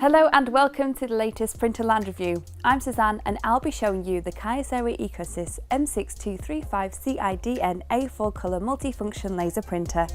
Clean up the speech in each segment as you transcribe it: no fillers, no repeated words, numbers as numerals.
Hello and welcome to the latest Printerland review. I'm Suzanne and I'll be showing you the Kyocera ECOSYS M6235cidn A4 colour multifunction laser printer.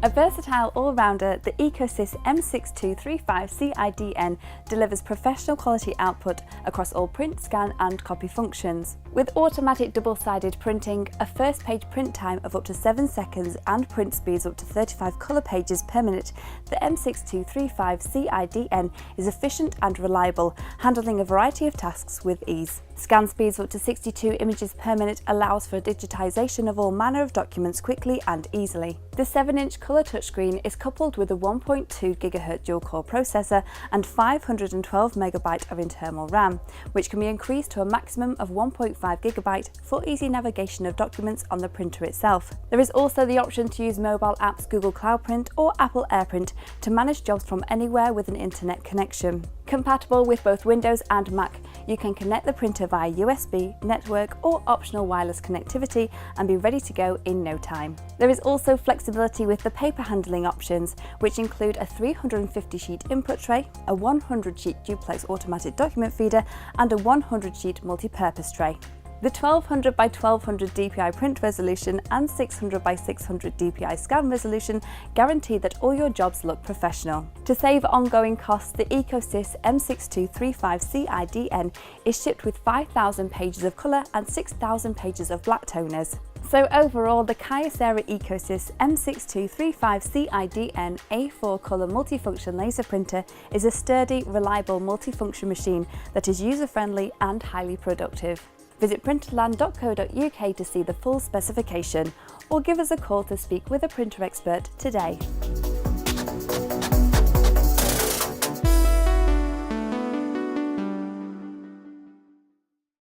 A versatile all-rounder, the ECOSYS M6235cidn delivers professional quality output across all print, scan and copy functions. With automatic double-sided printing, a first page print time of up to 7 seconds and print speeds up to 35 colour pages per minute, the M6235cidn is efficient and reliable, handling a variety of tasks with ease. Scan speeds up to 62 images per minute allows for digitisation of all manner of documents quickly and easily. The 7-inch colour touchscreen is coupled with a 1.2 GHz dual-core processor and 512 MB of internal RAM, which can be increased to a maximum of 1.5 GB for easy navigation of documents on the printer itself. There is also the option to use mobile apps Google Cloud Print or Apple Airprint to manage jobs from anywhere with an internet connection. Compatible with both Windows and Mac, you can connect the printer via USB, network or optional wireless connectivity and be ready to go in no time. There is also flexibility with the paper handling options, which include a 350 sheet input tray, a 100 sheet duplex automatic document feeder and a 100 sheet multipurpose tray. The 1200 by 1200 dpi print resolution and 600 by 600 dpi scan resolution guarantee that all your jobs look professional. To save ongoing costs, the ECOSYS M6235cidn is shipped with 5,000 pages of colour and 6,000 pages of black toners. So overall, the Kyocera ECOSYS M6235cidn A4 colour multifunction laser printer is a sturdy, reliable multifunction machine that is user-friendly and highly productive. Visit printerland.co.uk to see the full specification or give us a call to speak with a printer expert today.